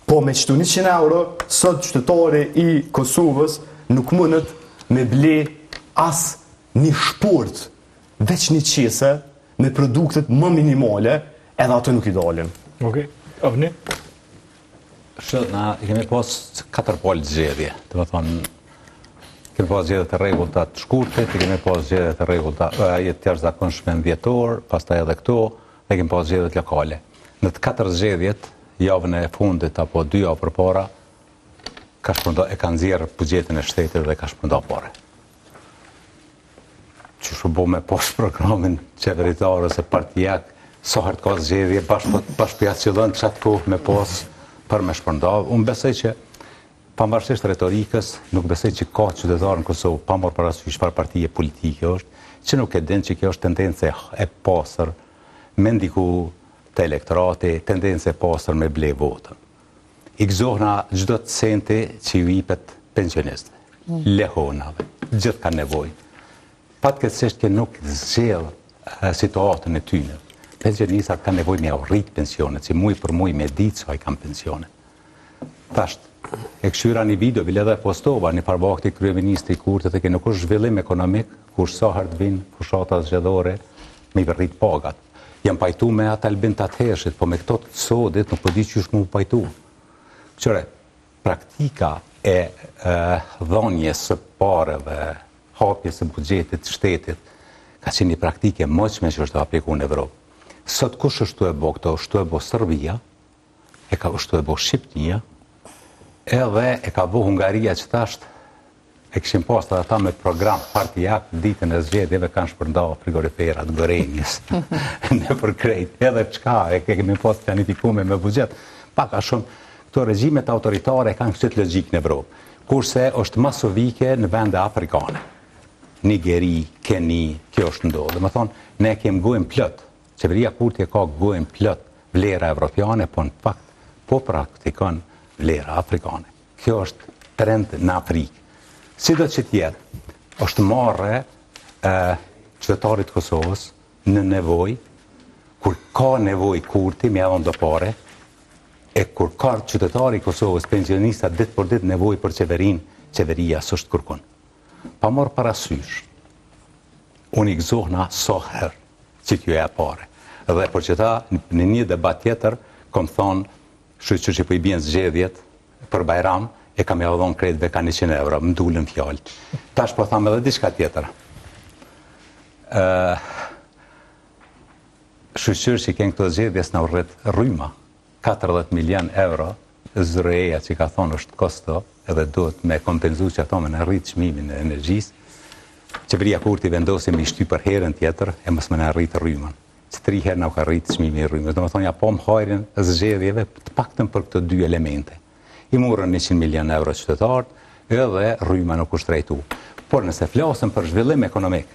Po me qëtu 100 euro, sot qytetari i Kosovës nuk mundet me ble as një shport, veç një qese, me produktet më minimale, edhe ato nuk i dalin. Okej, Avni? Na kemi pas 4 palë zgjedhje, të më thonë, kemi pas zgjedhje të rregullta të shkurtit, kemi pas zgjedhje të rregullta të jashtëzakonshme në vjetor, pastaj edhe këto, dhe kemi pas zgjedhjet lokale. Në të 4 zgjedhjet, javën e fundit apo 2 javë përpara, e kanë nxjerrë buxhetin e shtetit dhe ka shpërndarë parë. Që shu bo me poshtë programin qeveritar ose partijak, sa herë ka zgjedhje, bashkë qëllën qatë kohë me pas për me shpërndarë. Unë besoj që, pavarësisht retorikës, nuk besoj që ka qytetarë në Kosovë, pa marrë parasysh çfarë partije politike është, që nuk e din që kjo është tendencë e pasër, me ndiku të elektorati, tendencë e pasër me ble votën. I gëzohna çdo të centi që ju jepet pensionistëve, lehonave, gjithë kanë nevojë. Fatkeqësisht që nuk zgjell situatën e tyre. Pensionistat kanë nevojë me rrit pensionet, që muj për muj me ditë sa i kanë pensione. Tash, e këshyra një video, bile dhe postova, një parbakti kryeministri i Kurtit, që nuk është zhvillim ekonomik, kur sa herë të vinë fushata zgjedhore me i rrit pagat. Jam pajtu me ata Albin Tathershit, po me këto të sodit nuk po di që është mu pajtu. Qëre, praktika e dhonjes së pareve, hapjes së buxhetit shtetit, ka qenë një praktike moçme që është aplikuar në Evropë. Sot kush është e bo këto? Është e bo Serbia, është e bo Shqipnia, edhe e ka bo Hungaria që tashtë e këshim pas të ata me program partijak, ditën e zgjedhjeve kanë shpërndar frigoriferat, gorenjës, në përkrejt, edhe qka e kemi pas planifikume me buxhet. Paka shumë, këto regjimet autoritare kanë këtë logjik në Evropë, kurse është masovike në vende afrikane. Nigeri, Keni, kjo është ndodhë. Dhe më thonë, ne kemë gojnë plët, qeveria Kurti ka gojnë plët vlera evropiane, po në fakt, po praktikon vlera afrikane. Kjo është trend në Afrikë. Si do që tjetë, është marrë qytetarit Kosovës në nevoj, kur ka nevoj Kurti, me adhon do pare, e kur ka qytetari Kosovës, pensionistat ditë për ditë nevoj për qeveria së është kërkun. Pa marrë parasysh, unë i gëzohna sa herë që kjo e pare. Dhe për që ta, në një debat tjetër, kom thonë, që po i bjenë zgjedhjet për Bajram, e kam e odhon kreditve ka 100 euro, më dullën fjallë. Tash po thamë edhe diçka tjetër. Shqyqyrë që i kënë këto zgjedhjes në urrit rryma, 40 milion euro, zërëja që ka thonë është kosto, edhe duhet me kompenzu që ato me në rritë çmimin e energjisë. Qeveria Kurti vendosi me i shty për herën tjetër, e mos me në rritë rrymën. Që 3 herë në ka rritë çmimi i rrymës. Do më thonë, ja po më hajrin zgjedhjeve të paktën për këto 2 elemente. I murën 100 milion euro qytetarët, edhe rryma nuk është drejtu. Por nëse flasëm për zhvillim ekonomik,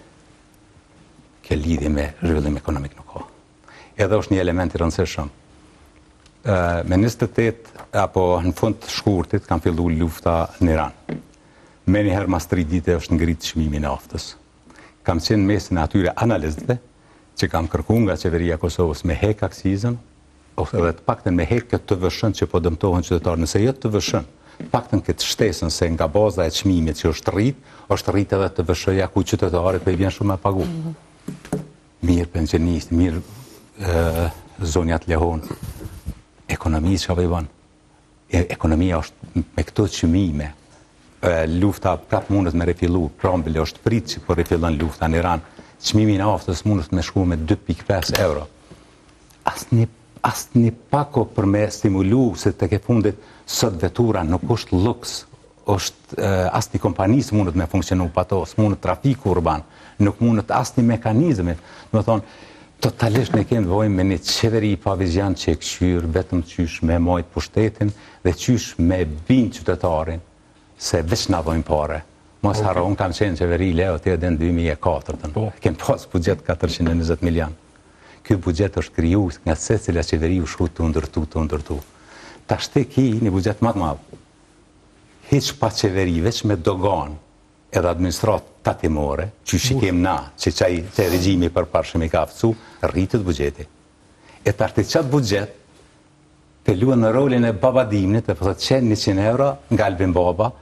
ke lidhje me zhvillim ekonomik nuk ka. Edhe është një element i rëndësishëm. Me 28 apo në fund të shkurtit kanë fillu lufta në Iran. Me njëherë mas 3 dite është ngritë çmimi i naftës. Kam qenë mesin e atyre analistëve që kam kërku nga qeveria Kosovës me hek aksizën, edhe të paktën me hek këtë të vëshën që po dëmtohen qytetarë. Nëse jo të vëshën, paktën këtë shtesën se nga baza e çmimit që është rrit edhe të vëshëja ku qytetarit për i vjen shumë me pagu. Mirë pensionist, mirë zonjat lehon. Ekonomisë që avë i banë. Ekonomia është me këto çmime. Lufta prap mundet me refillu, prambili është prit që po refillon lufta në Iran. Çmimi i naftës mundet me shku me 2.5 euro. Asnjë pako për me stimulu se të ke fundit sot vetura nuk është luks, është asnjë kompani së mundet me funksionu pa to, së mundet trafiku urban, nuk mundet asnjë mekanizmi. Do të thonë, totalisht ne kemi vojmë me një qeveri pa vizion që e këshyr vetëm qysh me majt pushtetin dhe qysh me bin qytetarin se veç na vojmë pare. Mos harro, unë kam qenë qeveri leo të edhe në 2004. Kem pas buxhet 420 milion. Ky buxhet është kriju nga secila qeveri u shku të ndërtu. Tash te ki një buxhet më të madh. Hiç pa qeveri, veç me dogan edhe administrat tatimore, që shikem na, që qaj regjimi për parshëm i ka aftësu, rritët buxheti. E tash të qatë buxhet, të luan në rolin e babadimnit, e përsa që 100 euro nga Albin Baba,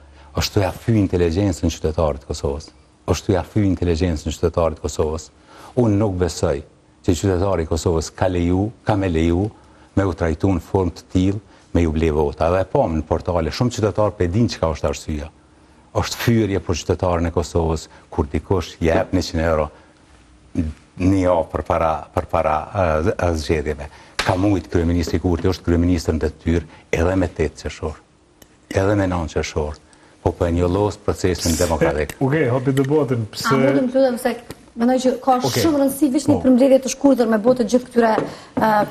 është të jafy inteligencën në qytetarit Kosovës. është të jafy inteligencën në qytetarit Kosovës. Unë nuk besoj që qytetari Kosovës ka me leju me u trajtu në formë të tillë me ju ble vota. Edhe e pam në portale, shumë qytetarë pe din çka është arsyeja. Është fyrje për qytetarin e Kosovës, kur dikush jep 100 euro një javë për para zgjedhjeve. Ka mujt kryeministri Kurti është kryeministër në detyrë edhe me 8 qershor, edhe me 9 qershor, po për njollos procesin demokratik. Okej, hapi debatin. A mundëm të lutem se mendoj që ka shumë rëndësi veç një përmbledhje të shkurtër me botë të gjithë këtyre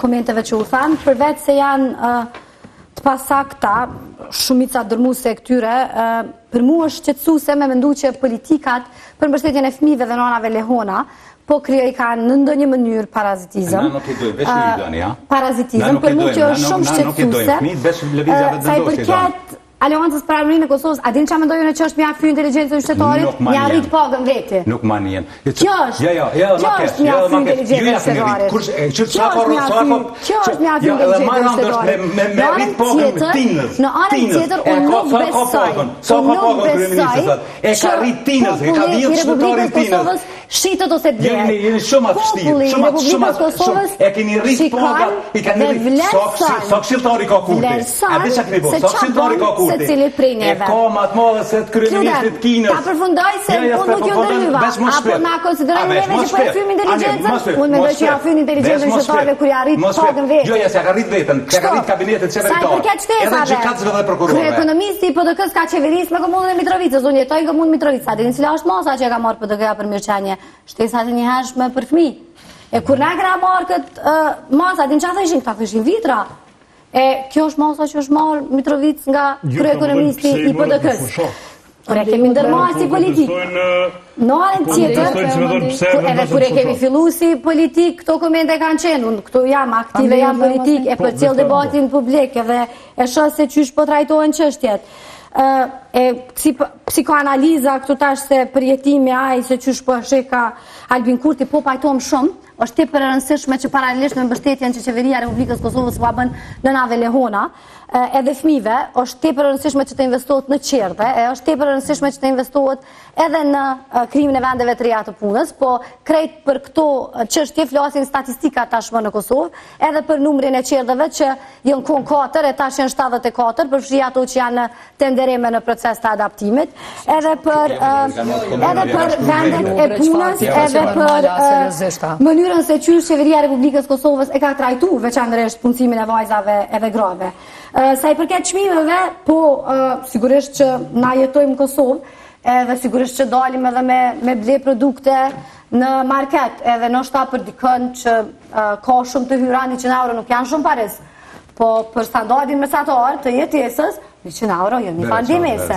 komenteve që u thanë, përveç se janë të pasakta, shumica dërmuese e këtyre, për mua është qetësuese me mendu që politikat për mbështetjen e fëmijëve dhe nënave lehona po kanë në ndonjë mënyrë parazitizëm. Na nuk i dojmë, veç i dojnë, ja? Parazitizëm, për mua që është shumë shqetësuese. Sa i përket Aleancës për Armërinë e Kosovës, a din çfarë mendojnë që është mjaft fy inteligjencën shtetarit? Ja arrit pagën veti. Nuk ma njen. Kjo është mjaft fy inteligjencën shtetarit. Kjo është mjaft fy inteligjencën shtetarit. Në anën tjetër, unë nuk besoj që populli i Republikës Kosovës shitët ose blerë. Populli i Republikës Kosovës shikon dhe vlerëson se cilit prej neve. E ka më atë madhe se të kryeministrit Kinës. Ta përfundoj se unë nuk ju ndërhyva. Apo na konsiderojnë neve që po e fymë inteligjencën? Unë mendoj që ja fymë inteligjencën shtetare kur ja arrit pagën vetë. Jo, ja se ka arrit vetën, ka arrit kabinetet qeveritar. Sa i përket shtesave, kryeekonomisti i PDK-s ka qeverisë me komunën e Mitrovicës. Unë jetoj në komunën Mitrovica. Dini cila është masa që e ka marrë PDK-ja për mirëqenie? Shtesat e njëhershme për fëmijë. E kur na kena marrë këtë masa, din çfarë thëshin? Këta thëshin vitra. Kjo është masa që është marrë Mitrovic nga kryeekonomisti i PDK-s. Kur e kemi ndërmarrë si politik. Në anën tjetër, edhe kur e kemi filluar si politik, këto komente kanë qenë. Unë këtu jam aktive, jam politik, e përcjell debatin publik edhe e shoh se çysh po trajtohen çështjet. Psikoanaliza këtu tash se përjetimi ai se çysh po sheh ka Albin Kurti, po pajtohem shumë. Është tepër e rëndësishme që paralelisht me mbështetjen që qeveria e Republikës Kosovës ua bën nënave lehona, edhe fëmijëve, është tepër e rëndësishme që të investohet në qerdhe, është tepër e rëndësishme që të investohet edhe në krimin e vendeve të reja të punës, po krejt për këto çështje flasin statistika tashmë në Kosovë, edhe për numrin e qerdheve që janë kon 4 e tash janë 74, përfshi ato që janë tenderime në proces të adaptimit, edhe për vendet e punës, edhe për mënyrën se qysh qeveria e Republikës Kosovës e ka trajtu veçanërisht punësimin e vajzave edhe grave. Sa i përket çmimeve, po sigurisht që na jetojmë në Kosovë, edhe sigurisht që dalim edhe me ble produkte në market, edhe ndoshta për dikën që ka shumë të hyra 100 euro nuk janë shumë pares, po për standardin mesatar të jetesës 100 euro janë një fandimese.